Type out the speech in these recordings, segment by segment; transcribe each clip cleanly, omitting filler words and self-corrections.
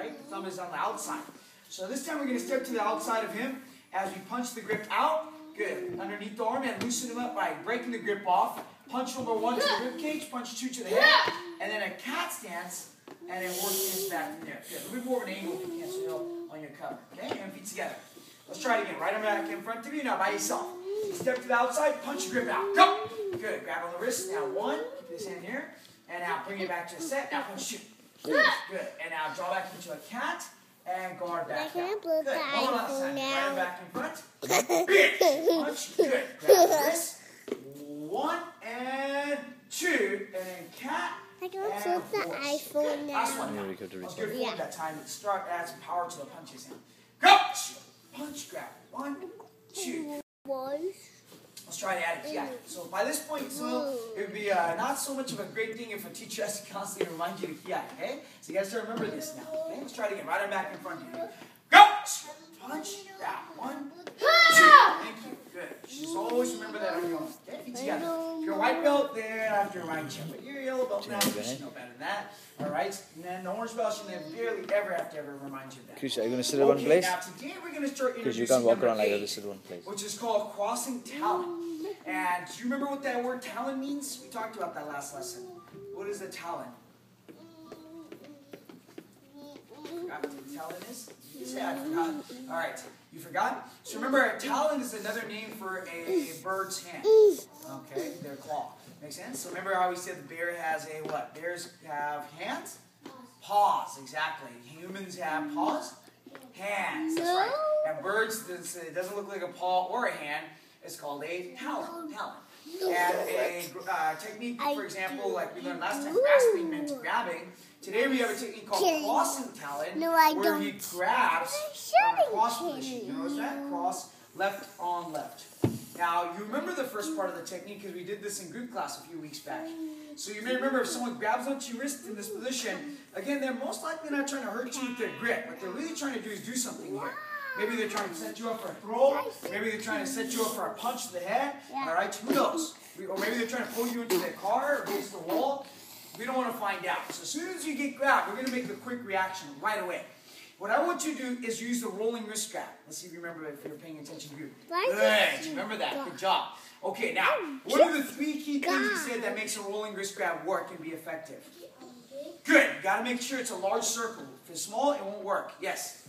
right? The thumb is on the outside. So this time we're going to step to the outside of him as we punch the grip out. Good. Underneath the arm and loosen him up by breaking the grip off. Punch number 1 to the rib cage, punch 2 to the head, and then a cat stance, and then work his back from there. Good. A little bit more of an angle if you can, so you're on your cover. Okay? And feet together. Let's try it again. Right arm back in front of you, now by yourself. Step to the outside, punch your grip out. Go! Good. Grab on the wrist. Now 1, keep this hand here, and now bring it back to a set. Now punch 2. Good. And now draw back into a cat. And guard back down. Good. One last time. Right arm back in front. Punch. Good. Grab the wrist. 1 and 2. And then cat. I can flip the iPhone now. Last one. Let's get forward that time. Start add some power to the punches now. Go! Punch. Grab. 1, 2. Let's try to add it together. So by this point, so it would be not so much of a great thing if a teacher has to constantly remind you to kiai, okay? So you guys have to remember this now, okay? Let's try it again. Right arm back in front of you. Go! Punch. Grab. 1, 2. Thank you. Good. Just always remember that on your own. Okay? Feet together. If you're a white belt, then I have to remind you. But you're a yellow belt now, you should know better than that. All right? And then the orange belt should barely ever have to remind you of that. Chris, are you going to sit in one place? Now today we're going to start introducing Because you can't walk around like that, sit in one place. Which is called crossing talon. And do you remember what that word talon means? We talked about that last lesson. What is a talon? Forgot what the talon is? You say I forgot. All right. You forgot? So remember, a talon is another name for a bird's hand. Okay? Their claw. Make sense? So remember how we said the bear has a what? Bears have hands? Paws. Exactly. Humans have paws? Hands. That's right. And birds, it doesn't look like a paw or a hand. It's called a talon. And a technique, for example, like we learned last time, grasping meant grabbing. Today we have a technique called crossing talon, where he grabs on a cross position. You notice that? Cross, left on left. Now, you remember the first part of the technique because we did this in group class a few weeks back. So you may remember if someone grabs onto your wrist in this position, again, they're most likely not trying to hurt you with their grip. What they're really trying to do is do something here. Maybe they're trying to set you up for a throw. Maybe they're trying to set you up for a punch to the head. All right, who knows? Or maybe they're trying to pull you into their car or against the wall. We don't want to find out. So as soon as you get grabbed, we're going to make a quick reaction right away. What I want you to do is use the rolling wrist grab. Let's see if you remember if you're paying attention. Good. Remember that. Good job. Okay, now, what are the 3 key things you said that makes a rolling wrist grab work and be effective? Good. You got to make sure it's a large circle. If it's small, it won't work. Yes?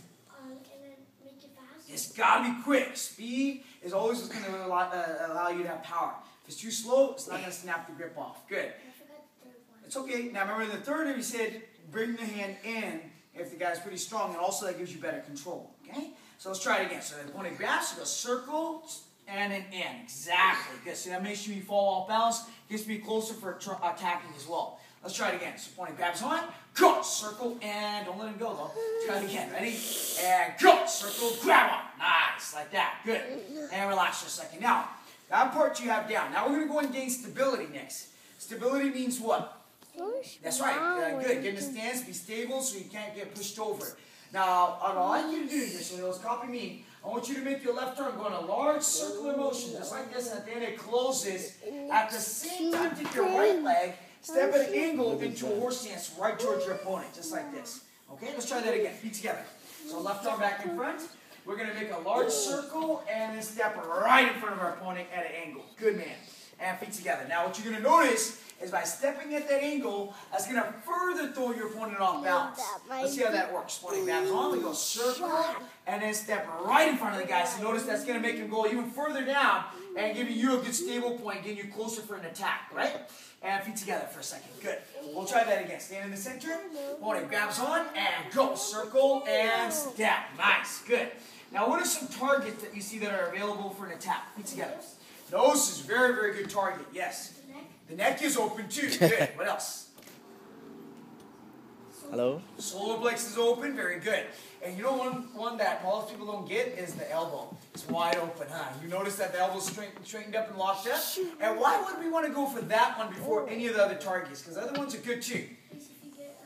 It's got to be quick. Speed is always what's going to allow you to have power. If it's too slow, it's not going to snap the grip off. Good. I forgot the third one. It's okay. Now remember the third, we said bring the hand in if the guy's pretty strong, and also that gives you better control. Okay? So let's try it again. So the opponent grabs, so go circle, and an in. Exactly. Good. So that makes sure you fall off balance. Gets me closer for attacking as well. Let's try it again. So opponent grabs on, go, circle, and don't let him go though. Try it again. Ready? And go, circle, grab on. Nice, like that. Good. And relax for a second. Now, that part you have down. Now we're going to go and gain stability next. Stability means what? That's right. Good. Get in a stance, be stable so you can't get pushed over. Now, what I'd like you to do here, so let's copy me. I want you to make your left arm go in a large circular motion, just like this, and at the end it closes. At the same time, take your right leg, step at an angle into a horse stance right towards your opponent, just like this. Okay, let's try that again. Feet together. So left arm back in front. We're going to make a large circle and then step right in front of our opponent at an angle. Good man. And feet together. Now what you're going to notice is by stepping at that angle, that's going to further throw your opponent off balance. Let's see how that works. Opponent grabs on, we go circle, and then step right in front of the guy. So notice that's going to make him go even further down and giving you a good stable point, getting you closer for an attack, right? And feet together for a second. Good. We'll try that again. Stand in the center. Opponent grabs on and go. Circle and step. Nice. Good. Now what are some targets that you see that are available for an attack? Feet together. Nose is a very, very good target. Yes. The neck is open too. Good. What else? Hello? Solar plexus is open. Very good. And you know one that most people don't get is the elbow. It's wide open, huh? You notice that the elbow's straightened up and locked up? And why would we want to go for that one before any of the other targets? Because the other ones are good too. Because if you get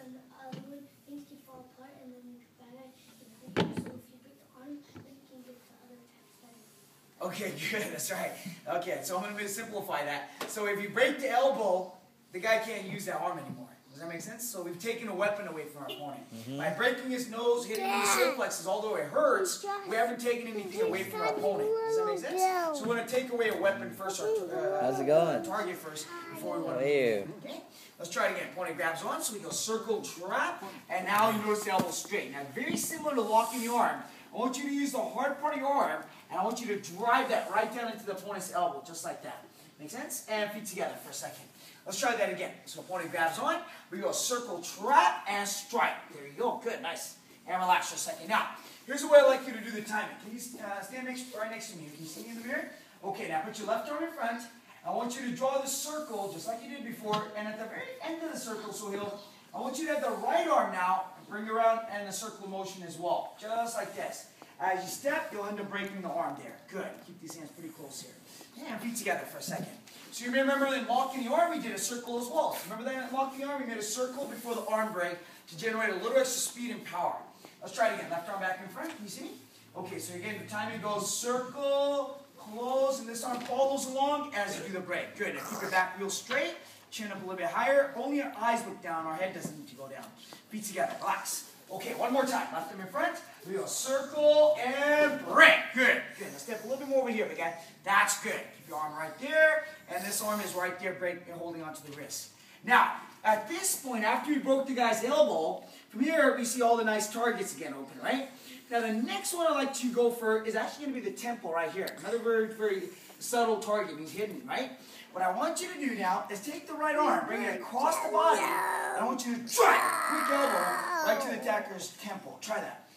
things can fall apart and then you can bang it. So if you break the arm, then you can get the other attacks better. Okay, good. That's right. Okay, so I'm going to simplify that. So if you break the elbow, the guy can't use that arm anymore. Does that make sense? So we've taken a weapon away from our opponent. By breaking his nose, hitting his suplexes, although it hurts, we haven't taken anything away from our opponent. Does that make sense? So we want to take away a weapon first, or How's it going? target first, before we want How to are you? Okay? Let's try it again. Opponent grabs on, so we go circle, trap, and now you notice the elbow straight. Now, very similar to locking the arm. I want you to use the hard part of your arm, and I want you to drive that right down into the opponent's elbow, just like that. Make sense? And feet together for a second. Let's try that again. So opponent grabs on, we go circle, trap, and strike. There you go. Good, nice. And relax for a second. Now, here's the way I like you to do the timing. Can you stand right next to me? Can you see me in the mirror? Okay, now put your left arm in front. I want you to draw the circle just like you did before, and at the very end of the circle, Sohil, I want you to have the right arm now, bring around and the circle motion as well, just like this. As you step, you'll end up breaking the arm there. Good. Keep these hands pretty close here. And feet together for a second. So you remember in locking the arm, we did a circle as well. Remember that in locking the arm, we made a circle before the arm break to generate a little extra speed and power. Let's try it again. Left arm back in front. Can you see me? Okay, so again, the timing goes circle, close, and this arm follows along as you do the break. Good. Now keep your back real straight, chin up a little bit higher. Only our eyes look down. Our head doesn't need to go down. Feet together. Relax. Okay, one more time. Left arm in front. We go circle and break. Good. Good. Now step a little bit more over here, big guy. That's good. Keep your arm right there, and this arm is right there, break and holding onto the wrist. Now, at this point, after we broke the guy's elbow, from here we see all the nice targets again open, right? Now the next one I like to go for is actually going to be the temple right here. Another very, very subtle target, means hidden, right? What I want you to do now is take the right arm, bring it across the body, and I want you to try quick elbow right to the attacker's temple. Try that.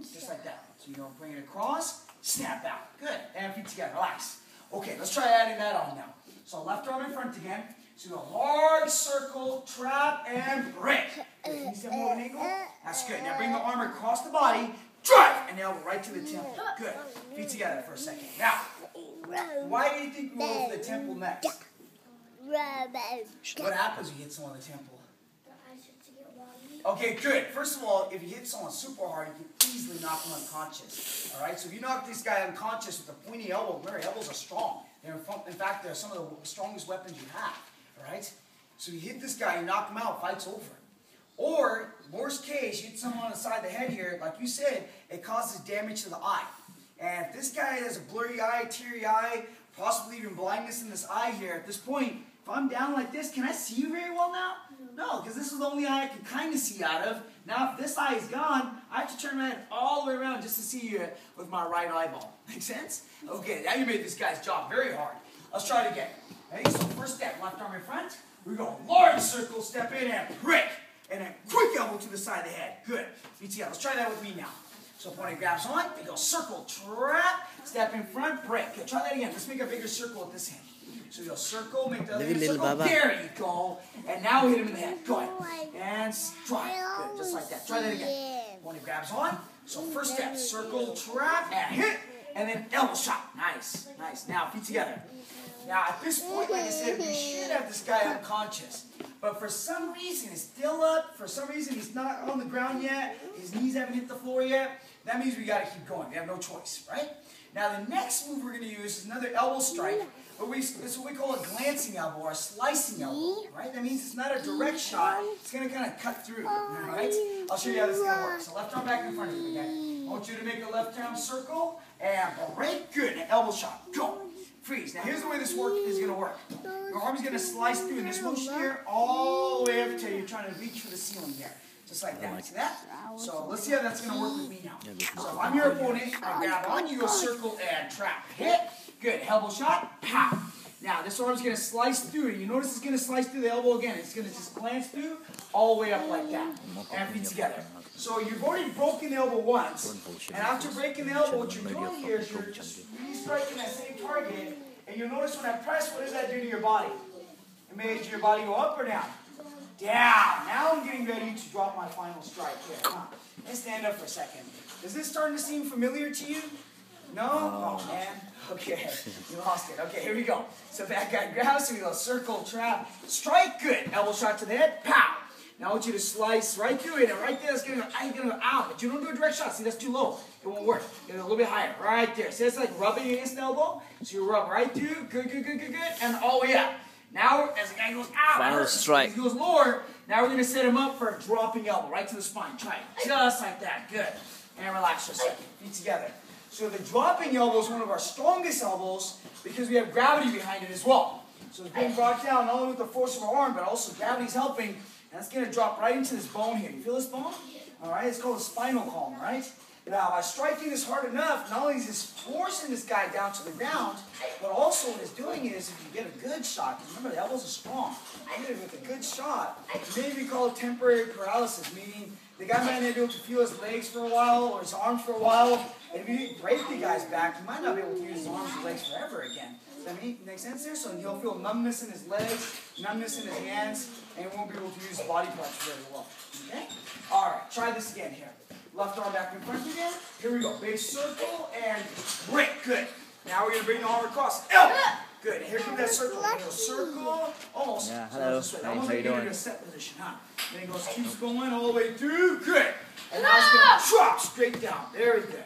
Just like that. So you don't bring it across, snap out. Good. And feet together. Relax. Okay, let's try adding that on now. So left arm in front again. So a large circle, trap, and break. Good. Can you step more of an angle? That's good. Now bring the arm across the body, drive, and the elbow right to the temple. Good. Feet together for a second. Now, why do you think we go for the temple next? What happens when you hit someone in the temple? Okay, good. First of all, if you hit someone super hard, you can easily knock them unconscious. All right, so if you knock this guy unconscious with a pointy elbow, remember, elbows are strong. In fact, they're some of the strongest weapons you have. All right, so you hit this guy, you knock him out, fight's over. Or, worst case, you hit someone on the side of the head here, like you said, it causes damage to the eye. And if this guy has a blurry eye, teary eye, possibly even blindness in this eye here, at this point, if I'm down like this, can I see you very well now? No, because this is the only eye I can kind of see out of. Now, if this eye is gone, I have to turn my head all the way around just to see you with my right eyeball. Make sense? Okay, now you made this guy's job very hard. Let's try it again. Okay, so first step, left arm in front. We go large circle, step in and break. And then quick elbow to the side of the head. Good. Feet together. Let's try that with me now. So opponent grabs on, we go circle, trap, step in front, break. Okay, try that again. Let's make a bigger circle with this hand. So you go circle, make the other hand circle. There you go. And now hit him in the head. Go ahead. And strike. Good, just like that. Try that again. Opponent grabs on. So first step, circle, trap, and hit. And then elbow shot. Nice, nice. Now feet together. Now at this point, like I said, we should have this guy unconscious. But for some reason, he's still up. For some reason, he's not on the ground yet. His knees haven't hit the floor yet. That means we got to keep going. We have no choice, right? Now, the next move we're going to use is another elbow strike. But this is what we call a glancing elbow or a slicing elbow, right? That means it's not a direct shot. It's going to kind of cut through, all right? I'll show you how this is going to work. So left arm back in front of you, okay? I want you to make a left arm circle and break. Good. An elbow shot. Go. Freeze. Now, here's the way this is going to work. Your arm is going to slice through in this motion here all the way up until you're trying to reach for the ceiling here. Just like that. See that? So let's see how that's going to work with me now. So if I'm your opponent, I grab on, you go circle and trap. Hit. Good. Elbow shot. Pow. Now this arm's going to slice through. You notice it's going to slice through the elbow again. It's going to just glance through all the way up like that. And feet together. So you've already broken the elbow once. And after breaking the elbow, what you're doing here is you're just re-striking that same target. And you'll notice when I press, what does that do to your body? It makes your body go up or down? Down. Now I'm getting ready to drop my final strike here. Let's stand up for a second. Is this starting to seem familiar to you? No? Oh, man. Okay. You lost it. Okay, here we go. So that guy grabs, we go circle, trap, strike. Good. Elbow shot to the head. Pow. Now I want you to slice right through it. And right there, it's going to go out. But you don't do a direct shot. See, that's too low. It won't work. Get it a little bit higher. Right there. See, that's like rubbing against the elbow. So you rub right through. Good, good, good, good, good. And all the way up. Now, as the guy goes, ow, Final strike. he goes lower. Now we're going to set him up for a dropping elbow, right to the spine. Try it. Just like that. Good. And relax for a second. Feet together. So the dropping elbow is one of our strongest elbows because we have gravity behind it as well. So it's being brought down not only with the force of our arm, but also gravity's helping. And it's going to drop right into this bone here. You feel this bone? All right. It's called a spinal column, right? Now, by striking this hard enough, not only is this forcing this guy down to the ground, but also what it's doing is, if you get a good shot, remember the elbows are strong, you get it with a good shot, maybe called temporary paralysis, meaning the guy might not be able to feel his legs for a while, or his arms for a while, and if you break the guy's back, he might not be able to use his arms or legs forever again. Does that make sense there? So he'll feel numbness in his legs, numbness in his hands, and he won't be able to use his body parts very well. Okay? Alright, try this again here. Left arm back in front again. Here we go. Base circle and break. Good. Now we're going to bring the arm across. Elbow. Good. Here comes that circle. Circle. Almost. Yeah, hello. Almost How you doing? in a set position, huh? Then it goes, keeps going all the way through. Good. And now it's going to drop straight down. Very good.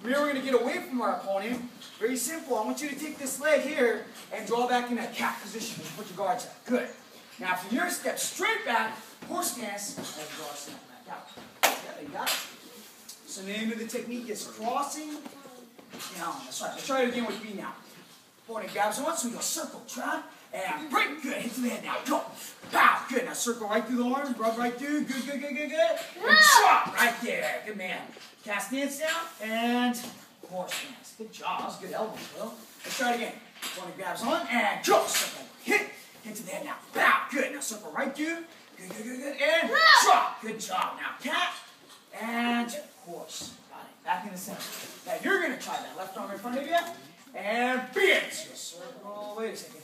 Here we're going to get away from our opponent. Very simple. I want you to take this leg here and draw back in that cat position. Put your guards up. Good. Now from here, step straight back. Horse stance. And draw a step back out. Yeah, you got it. So the name of the technique is crossing down. That's right. Let's try it again with me now. Opponent grabs once, so we go circle, trap, and break. Good. Hit to the head now. Go. Pow. Good. Now circle right through the arms. Rub right through. Good, good, good, good, good. And drop right there. Good man. Cast stance down and horse stance. Good job. That was good elbow, Will. Let's try it again. Opponent grabs on and go. Circle. Hit. Hit to the head now. Pow. Good. Now circle right through. Good, good, good, good. And drop. Good job. Now cat and horse. Got it. Back in the center. Now you're going to try that. Left arm in front of you. And beat. So circle. Wait a second.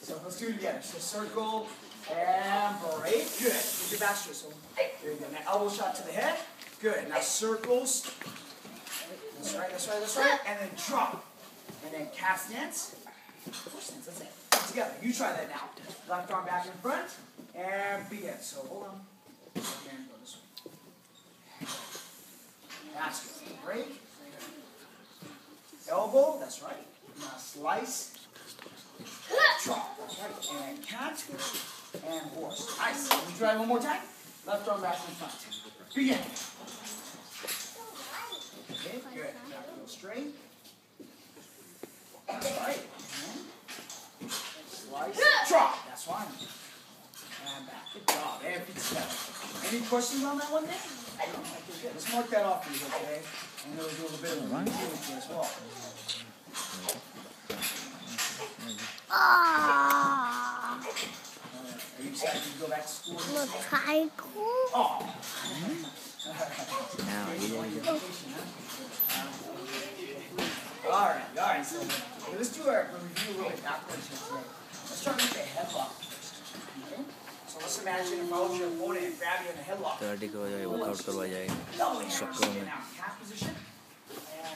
So let's do it together. So circle and break. Good. Get your back straight. So there you go. Now elbow shot to the head. Good. Now circles. That's right. That's right. That's right. And then drop. And then calf stance. Horse stance. That's it. Together. You try that now. Left arm back in front. And begin. So hold on. And go this way. That's good. Break. Elbow, that's right. Now slice. Drop, that's right. And cat. And horse. Nice. Let me try one more time. Left arm back in front. Begin. Okay, good. Now go straight. That's right. And slice. Drop. That's fine. And back. Good job. And feet together. Any questions on that one there? No, okay, good. Let's mark that off for you, okay? And then we'll do a little bit of a review with you as well. Are you excited to go back to school? Oh. Alright. So let's do our review a little bit backwards here today. Let's start with the headlock first. Okay? So let's imagine if I was your opponent and grab you in a headlock. Workout करवा जाएगा शक्कर में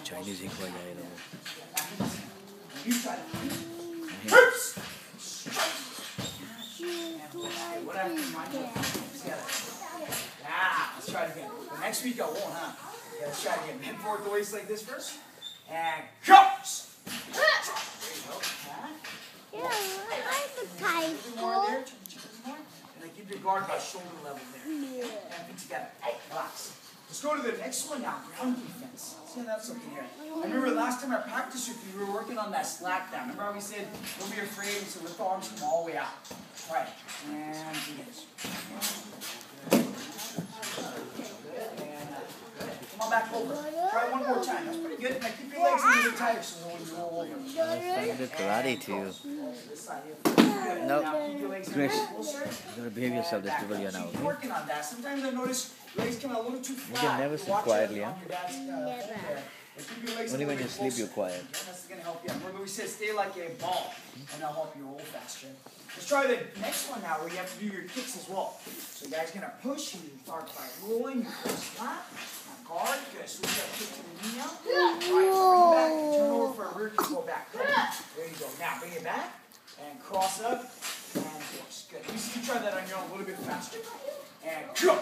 Chinese सिखवा जाएगा You try that. Hoops! Let's try it again. Well, next week I won't, huh? Yeah, let's try it again. Bend forward the waist like this first. And cups! There you go. And then keep your guard about shoulder level there. And feet together. Relax. Let's go to the next one now. Ground defense. See how that's looking here. I remember last time I practiced with you, we were working on that slack down. Remember how we said, don't be afraid, so lift the arms come all the way out. All right. And begin. Come on back over. Try it one more time. That's pretty good. Now keep your legs a little bit tighter so when you roll over. Good karate too. No, Chris, you gotta behave yourself. There's people here now. Keep working on that. Sometimes I notice legs come out a little too flat. You can never sit quietly, huh? Never. Only when you sleep you're quiet. That's going to help you. Remember we said stay like a ball, and that'll help you roll faster. Let's try the next one now where you have to do your kicks as well. So you guys going to push, and you start by rolling, you push flat, now guard, good. So we got to kick to the knee now. Right, so bring it back, and turn over for a rear kick, go back. Good. There you go. Now bring it back, and cross up, and force. Good. You try that on your own a little bit faster. And go.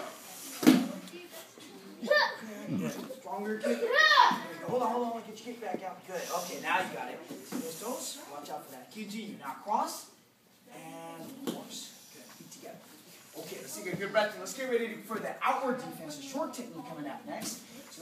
Stronger kick. Hold on. Get your kick back out. Good. Okay, now you got it. See those toes? Watch out for that. Continue. Now cross. and force. Good. Feet together. Okay, let's take a good breath. Let's get ready for the outward defense. A short technique coming up next.